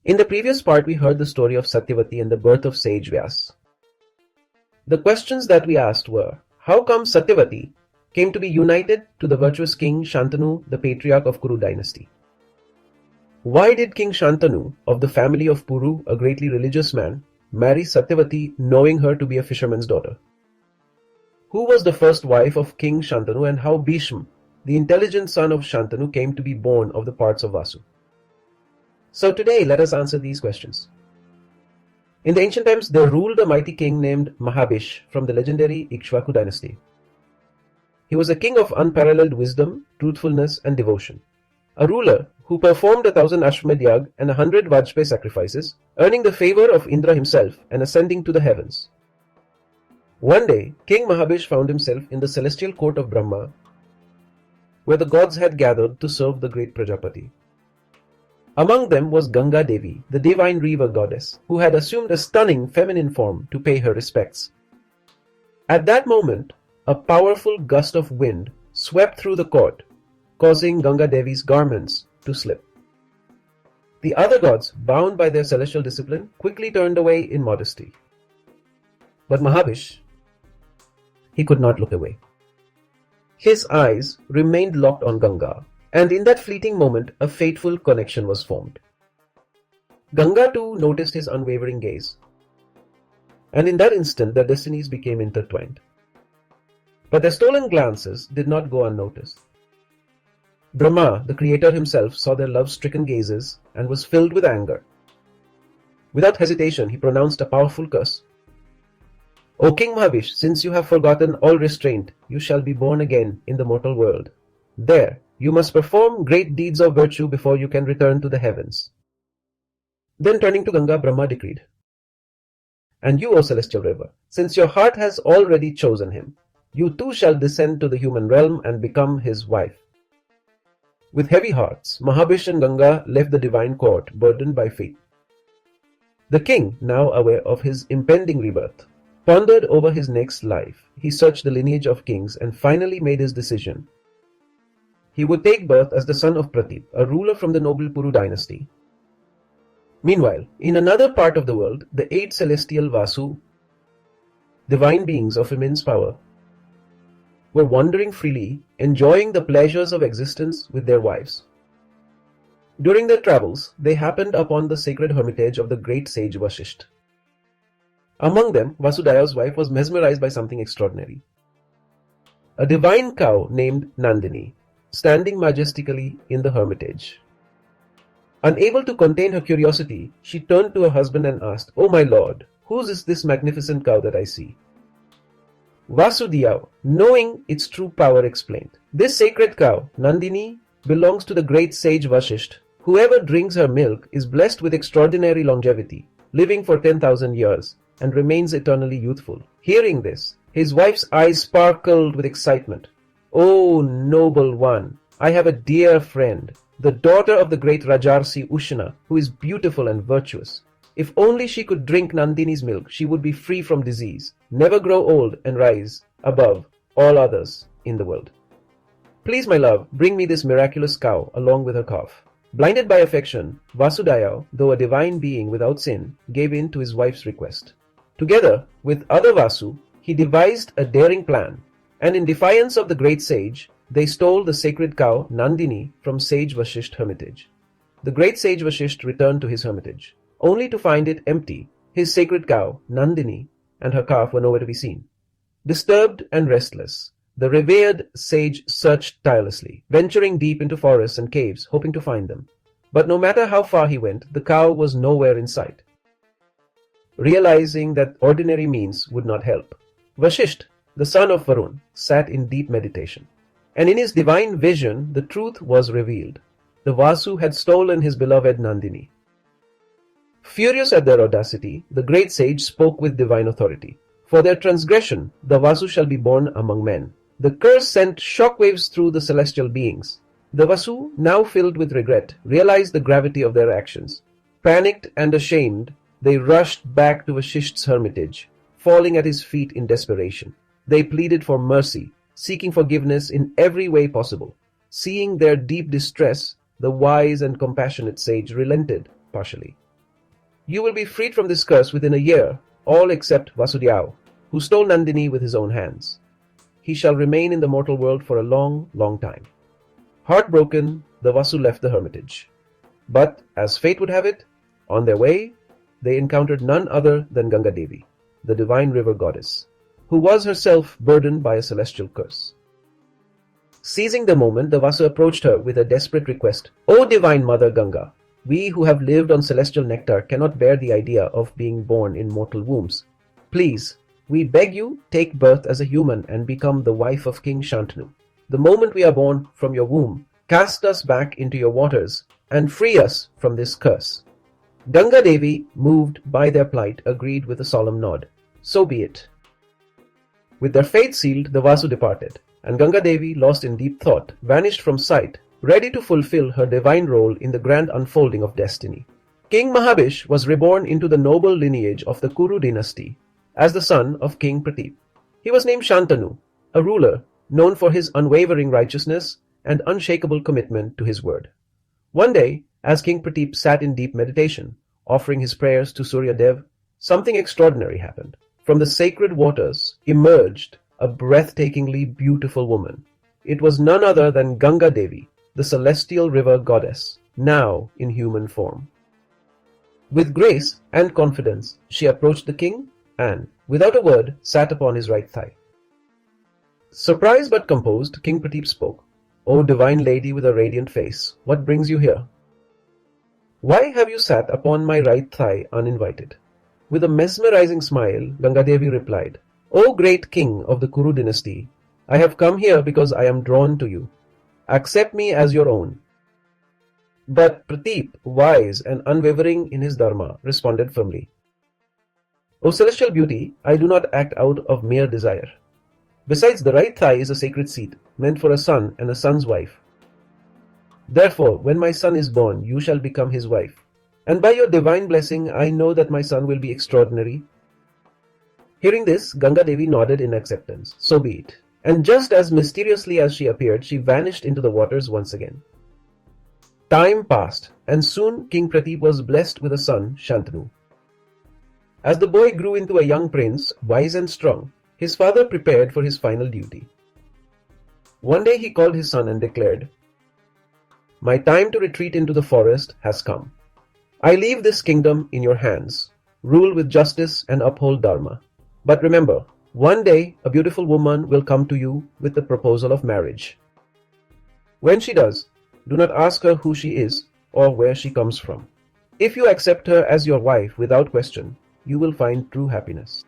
In the previous part, we heard the story of Satyavatī and the birth of sage Vyas. The questions that we asked were, how come Satyavatī came to be united to the virtuous King Śantanu, the patriarch of Kuru dynasty? Why did King Śantanu, of the family of Kuru, a greatly religious man, marry Satyavatī knowing her to be a fisherman's daughter? Who was the first wife of King Śantanu, and how Bhisma, the intelligent son of Śantanu, came to be born of the parts of Vasu? So today, let us answer these questions. In the ancient times, there ruled a mighty king named Mahābhiṣa from the legendary Ikshvaku dynasty. He was a king of unparalleled wisdom, truthfulness, and devotion. A ruler who performed 1,000 Ashwamedh Yag and 100 Vajpayee sacrifices, earning the favor of Indra himself and ascending to the heavens. One day, King Mahābhiṣa found himself in the celestial court of Brahma, where the gods had gathered to serve the great Prajapati. Among them was Ganga Devi, the divine river goddess, who had assumed a stunning feminine form to pay her respects. At that moment, a powerful gust of wind swept through the court, causing Ganga Devi's garments to slip. The other gods, bound by their celestial discipline, quickly turned away in modesty. But Mahābhiṣa, he could not look away. His eyes remained locked on Ganga, and in that fleeting moment, a fateful connection was formed. Ganga too noticed his unwavering gaze, and in that instant their destinies became intertwined. But their stolen glances did not go unnoticed. Brahma, the creator himself, saw their love-stricken gazes and was filled with anger. Without hesitation, he pronounced a powerful curse. O King Mahābhiṣa, since you have forgotten all restraint, you shall be born again in the mortal world. There, you must perform great deeds of virtue before you can return to the heavens. Then turning to Ganga, Brahma decreed, and you, O celestial river, since your heart has already chosen him, you too shall descend to the human realm and become his wife. With heavy hearts, Mahābhiṣa and Ganga left the divine court, burdened by fate. The king, now aware of his impending rebirth, pondered over his next life. He searched the lineage of kings and finally made his decision. He would take birth as the son of Pratip, a ruler from the noble Kuru dynasty. Meanwhile, in another part of the world, the 8 celestial Vasu, divine beings of immense power, were wandering freely, enjoying the pleasures of existence with their wives. During their travels, they happened upon the sacred hermitage of the great sage Vasishtha. Among them, Vasudeva's wife was mesmerized by something extraordinary. A divine cow named Nandini, standing majestically in the hermitage. Unable to contain her curiosity, she turned to her husband and asked, "Oh my lord, whose is this magnificent cow that I see?" Vasudeva, knowing its true power, explained, "This sacred cow, Nandini, belongs to the great sage Vasishtha. Whoever drinks her milk is blessed with extraordinary longevity, living for 10,000 years, and remains eternally youthful." Hearing this, his wife's eyes sparkled with excitement. "Oh, noble one, I have a dear friend, the daughter of the great Rajarsi Ushna, who is beautiful and virtuous. If only she could drink Nandini's milk, she would be free from disease, never grow old, and rise above all others in the world. Please, my love, bring me this miraculous cow along with her calf." Blinded by affection, Vasudeva, though a divine being without sin, gave in to his wife's request. Together with other Vasu, he devised a daring plan, and in defiance of the great sage, they stole the sacred cow Nandini from sage Vasishtha hermitage. The great sage Vasishtha returned to his hermitage, only to find it empty. His sacred cow, Nandini, and her calf were nowhere to be seen. Disturbed and restless, the revered sage searched tirelessly, venturing deep into forests and caves, hoping to find them. But no matter how far he went, the cow was nowhere in sight. Realizing that ordinary means would not help, Vasishtha, the son of Varun, sat in deep meditation. And in his divine vision, the truth was revealed. The Vasu had stolen his beloved Nandini. Furious at their audacity, the great sage spoke with divine authority. "For their transgression, the Vasu shall be born among men." The curse sent shockwaves through the celestial beings. The Vasu, now filled with regret, realized the gravity of their actions. Panicked and ashamed, they rushed back to Vasishtha's hermitage, falling at his feet in desperation. They pleaded for mercy, seeking forgiveness in every way possible. Seeing their deep distress, the wise and compassionate sage relented partially. You will be freed from this curse within a year, all except Vasudhyāva, who stole Nandini with his own hands. He shall remain in the mortal world for a long, long time." Heartbroken, the Vasu left the hermitage. But, as fate would have it, on their way, they encountered none other than Ganga Devi, the divine river goddess, who was herself burdened by a celestial curse. Seizing the moment, the Vasu approached her with a desperate request. "O divine mother Ganga, we who have lived on celestial nectar cannot bear the idea of being born in mortal wombs. Please, we beg you, take birth as a human and become the wife of King Śantanu. The moment we are born from your womb, cast us back into your waters and free us from this curse." Ganga Devi, moved by their plight, agreed with a solemn nod. So be it. With their fate sealed, the Vasu departed, and Ganga Devi, lost in deep thought, vanished from sight, ready to fulfill her divine role in the grand unfolding of destiny. King Mahābhiṣa was reborn into the noble lineage of the Kuru dynasty as the son of King Pratip. He was named Santanu, a ruler known for his unwavering righteousness and unshakable commitment to his word. One day, as King Pratip sat in deep meditation, offering his prayers to Surya Dev, something extraordinary happened. From the sacred waters emerged a breathtakingly beautiful woman. It was none other than Ganga Devi, the celestial river goddess, now in human form. With grace and confidence, she approached the king and, without a word, sat upon his right thigh. Surprised but composed, King Pratip spoke. "O divine lady with a radiant face, what brings you here?" "Why have you sat upon my right thigh uninvited?" With a mesmerizing smile, Ganga Devi replied, "O great king of the Kuru dynasty, I have come here because I am drawn to you. Accept me as your own." But Pratip, wise and unwavering in his dharma, responded firmly, "O celestial beauty, I do not act out of mere desire. Besides, the right thigh is a sacred seat, meant for a son and a son's wife. Therefore, when my son is born, you shall become his wife. And by your divine blessing, I know that my son will be extraordinary." Hearing this, Ganga Devi nodded in acceptance. So be it. And just as mysteriously as she appeared, she vanished into the waters once again. Time passed, and soon King Pratip was blessed with a son, Śantanu. As the boy grew into a young prince, wise and strong, his father prepared for his final duty. One day he called his son and declared, "My time to retreat into the forest has come. I leave this kingdom in your hands. Rule with justice and uphold dharma. But remember, one day a beautiful woman will come to you with the proposal of marriage. When she does, do not ask her who she is or where she comes from. If you accept her as your wife without question, you will find true happiness."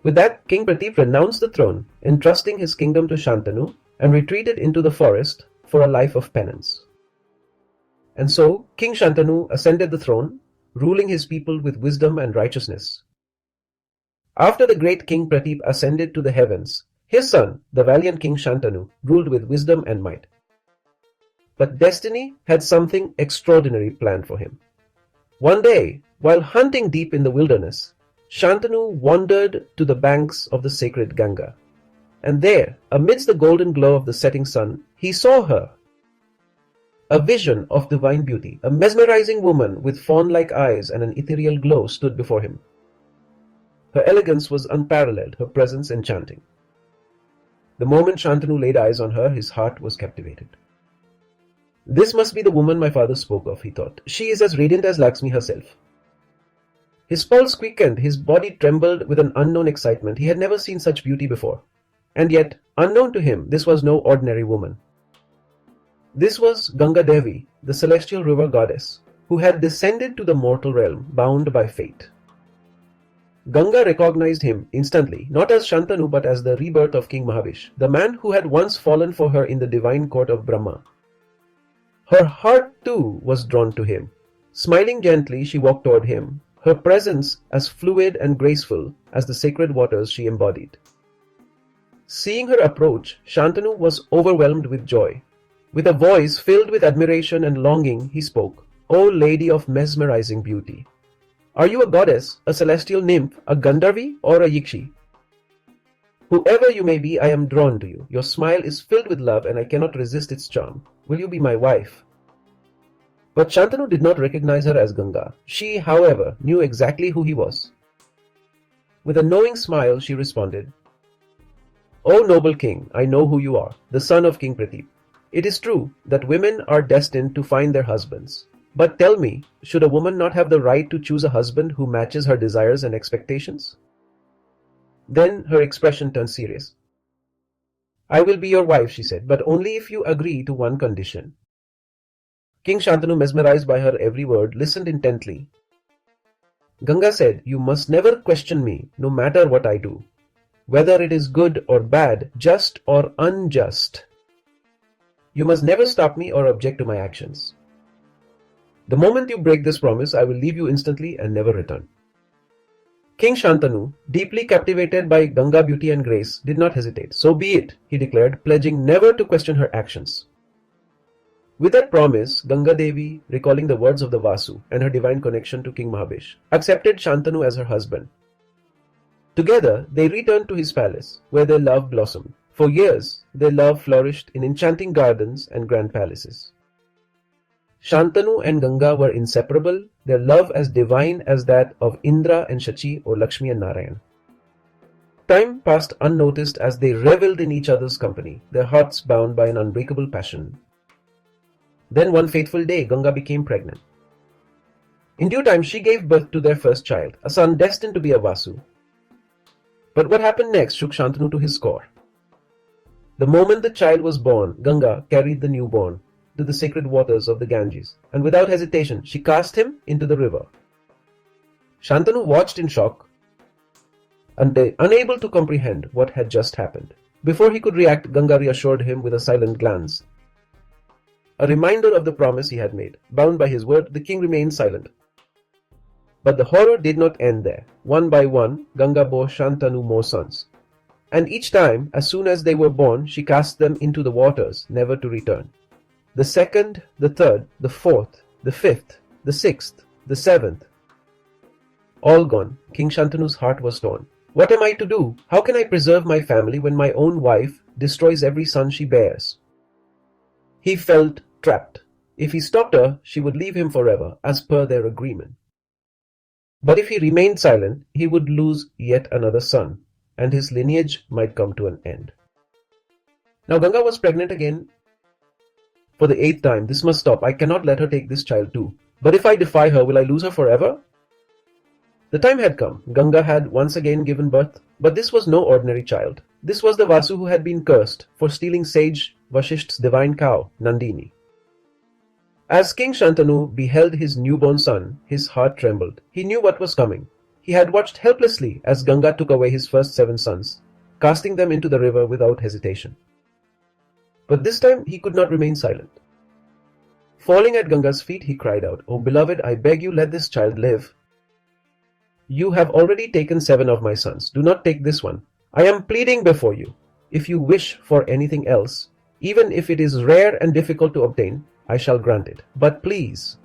With that, King Pratip renounced the throne, entrusting his kingdom to Śantanu, and retreated into the forest for a life of penance. And so, King Śantanu ascended the throne, ruling his people with wisdom and righteousness. After the great King Pratip ascended to the heavens, his son, the valiant King Śantanu, ruled with wisdom and might. But destiny had something extraordinary planned for him. One day, while hunting deep in the wilderness, Śantanu wandered to the banks of the sacred Ganga. And there, amidst the golden glow of the setting sun, he saw her. A vision of divine beauty, a mesmerizing woman with fawn-like eyes and an ethereal glow stood before him. Her elegance was unparalleled, her presence enchanting. The moment Śantanu laid eyes on her, his heart was captivated. "This must be the woman my father spoke of," he thought. "She is as radiant as Lakshmi herself." His pulse quickened, his body trembled with an unknown excitement. He had never seen such beauty before. And yet, unknown to him, this was no ordinary woman. This was Ganga Devi, the celestial river goddess, who had descended to the mortal realm, bound by fate. Ganga recognized him instantly, not as Śantanu but as the rebirth of King Mahābhiṣa, the man who had once fallen for her in the divine court of Brahma. Her heart too was drawn to him. Smiling gently, she walked toward him, her presence as fluid and graceful as the sacred waters she embodied. Seeing her approach, Śantanu was overwhelmed with joy. With a voice filled with admiration and longing, he spoke, "O lady of mesmerizing beauty! Are you a goddess, a celestial nymph, a Gandharvi, or a Yikshi? Whoever you may be, I am drawn to you. Your smile is filled with love and I cannot resist its charm. Will you be my wife?" But Shantanu did not recognize her as Ganga. She, however, knew exactly who he was. With a knowing smile, she responded, "O noble king, I know who you are, the son of King Pratip. It is true that women are destined to find their husbands. But tell me, should a woman not have the right to choose a husband who matches her desires and expectations?" Then her expression turned serious. "I will be your wife," she said, "but only if you agree to one condition." King Shantanu, mesmerized by her every word, listened intently. Ganga said, "You must never question me, no matter what I do, whether it is good or bad, just or unjust. You must never stop me or object to my actions. The moment you break this promise, I will leave you instantly and never return." King Shantanu, deeply captivated by Ganga beauty and grace, did not hesitate. "So be it," he declared, pledging never to question her actions. With that promise, Ganga Devi, recalling the words of the Vasu and her divine connection to King Mahābhiṣa, accepted Shantanu as her husband. Together, they returned to his palace, where their love blossomed. For years, their love flourished in enchanting gardens and grand palaces. Santanu and Ganga were inseparable, their love as divine as that of Indra and Shachi or Lakshmi and Narayan. Time passed unnoticed as they revelled in each other's company, their hearts bound by an unbreakable passion. Then one fateful day, Ganga became pregnant. In due time, she gave birth to their first child, a son destined to be a Vasu. But what happened next shook Shantanu to his core. The moment the child was born, Ganga carried the newborn to the sacred waters of the Ganges, and without hesitation, she cast him into the river. Shantanu watched in shock, unable to comprehend what had just happened. Before he could react, Ganga reassured him with a silent glance, a reminder of the promise he had made. Bound by his word, the king remained silent. But the horror did not end there. One by one, Ganga bore Shantanu more sons. And each time, as soon as they were born, she cast them into the waters, never to return. The second, the third, the fourth, the fifth, the sixth, the seventh. All gone. King Shantanu's heart was torn. What am I to do? How can I preserve my family when my own wife destroys every son she bears? He felt trapped. If he stopped her, she would leave him forever, as per their agreement. But if he remained silent, he would lose yet another son, and his lineage might come to an end. Now Ganga was pregnant again for the 8th time. This must stop. I cannot let her take this child too. But if I defy her, will I lose her forever? The time had come. Ganga had once again given birth, but this was no ordinary child. This was the Vasu who had been cursed for stealing sage Vasishtha's divine cow, Nandini. As King Shantanu beheld his newborn son, his heart trembled. He knew what was coming. He had watched helplessly as Ganga took away his first 7 sons, casting them into the river without hesitation. But this time he could not remain silent. Falling at Ganga's feet, he cried out, "O beloved, I beg you, let this child live. You have already taken 7 of my sons. Do not take this one. I am pleading before you. If you wish for anything else, even if it is rare and difficult to obtain, I shall grant it. But please,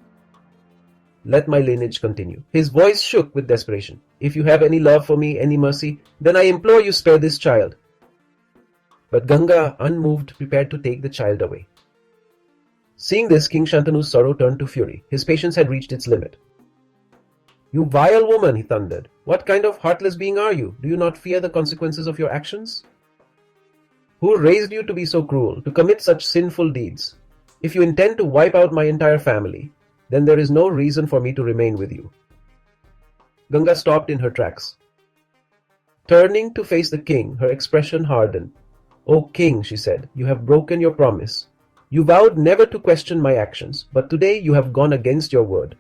let my lineage continue." His voice shook with desperation. "If you have any love for me, any mercy, then I implore you spare this child." But Ganga, unmoved, prepared to take the child away. Seeing this, King Shantanu's sorrow turned to fury. His patience had reached its limit. "You vile woman," he thundered. "What kind of heartless being are you? Do you not fear the consequences of your actions? Who raised you to be so cruel, to commit such sinful deeds? If you intend to wipe out my entire family, then there is no reason for me to remain with you." Ganga stopped in her tracks. Turning to face the king, her expression hardened. "O king," she said, "you have broken your promise. You vowed never to question my actions, but today you have gone against your word.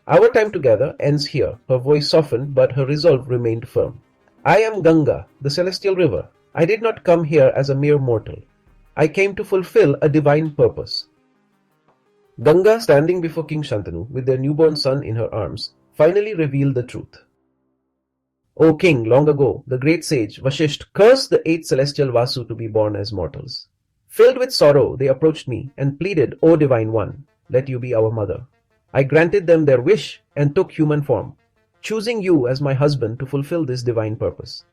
Our time together ends here." Her voice softened, but her resolve remained firm. "I am Ganga, the celestial river. I did not come here as a mere mortal. I came to fulfill a divine purpose." Ganga, standing before King Shantanu with their newborn son in her arms, finally revealed the truth. "O king, long ago, the great sage Vasishtha cursed the 8 celestial Vasu to be born as mortals. Filled with sorrow, they approached me and pleaded, 'O divine one, let you be our mother.' I granted them their wish and took human form, choosing you as my husband to fulfill this divine purpose."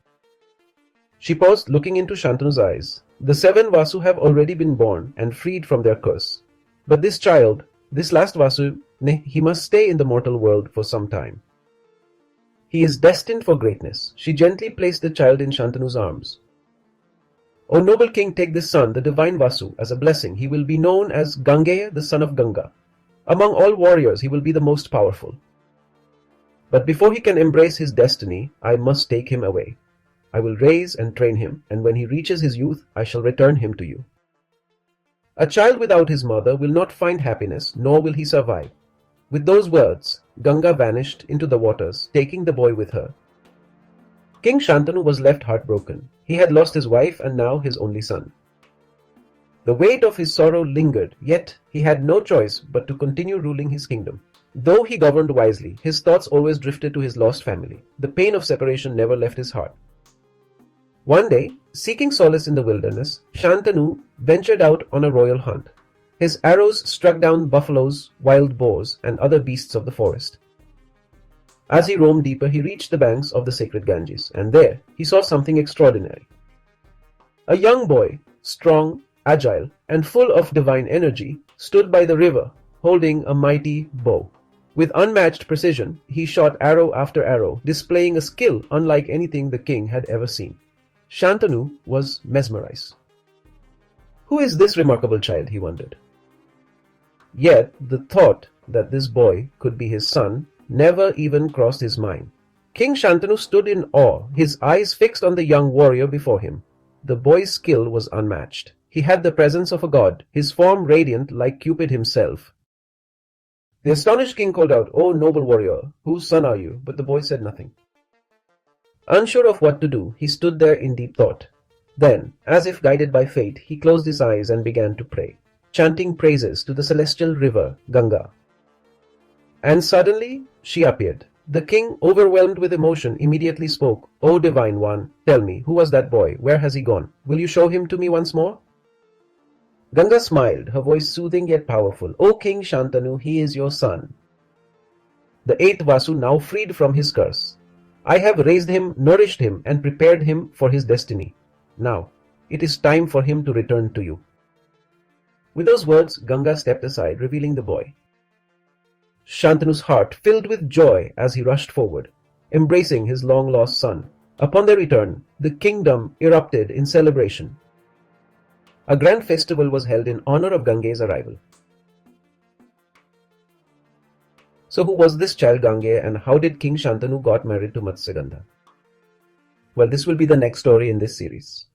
She paused, looking into Shantanu's eyes. "The 7 Vasu have already been born and freed from their curse. But this child, This last Vasu, he must stay in the mortal world for some time. He is destined for greatness. She gently placed the child in Shantanu's arms. O noble king, take this son, the divine Vasu, as a blessing. He will be known as Gaṅgā, the son of Ganga. Among all warriors, he will be the most powerful. But before he can embrace his destiny, I must take him away. I will raise and train him, and when he reaches his youth, I shall return him to you. A child without his mother will not find happiness, nor will he survive. With those words, Ganga vanished into the waters, taking the boy with her. King Śantanu was left heartbroken. He had lost his wife and now his only son. The weight of his sorrow lingered, yet he had no choice but to continue ruling his kingdom. Though he governed wisely, his thoughts always drifted to his lost family. The pain of separation never left his heart. One day, seeking solace in the wilderness, Śantanu ventured out on a royal hunt. His arrows struck down buffaloes, wild boars, and other beasts of the forest. As he roamed deeper, he reached the banks of the sacred Ganges, and there he saw something extraordinary. A young boy, strong, agile, and full of divine energy, stood by the river, holding a mighty bow. With unmatched precision, he shot arrow after arrow, displaying a skill unlike anything the king had ever seen. Śantanu was mesmerized. Who is this remarkable child, he wondered. Yet the thought that this boy could be his son never even crossed his mind. King Śantanu stood in awe, his eyes fixed on the young warrior before him. The boy's skill was unmatched. He had the presence of a god, his form radiant like Cupid himself. The astonished king called out, "O noble warrior, whose son are you?" But the boy said nothing. Unsure of what to do, he stood there in deep thought. Then, as if guided by fate, he closed his eyes and began to pray, chanting praises to the celestial river, Ganga. And suddenly, she appeared. The king, overwhelmed with emotion, immediately spoke, "O divine one, tell me, who was that boy? Where has he gone? Will you show him to me once more?" Ganga smiled, her voice soothing yet powerful. "O King Śantanu, he is your son, the eighth Vasu, now freed from his curse. I have raised him, nourished him, and prepared him for his destiny. Now, it is time for him to return to you." With those words, Ganga stepped aside, revealing the boy. Shantanu's heart filled with joy as he rushed forward, embracing his long-lost son. Upon their return, the kingdom erupted in celebration. A grand festival was held in honor of Ganga's arrival. So who was this child Ganga, and how did King Śantanu got married to Matsyagandha? Well, this will be the next story in this series.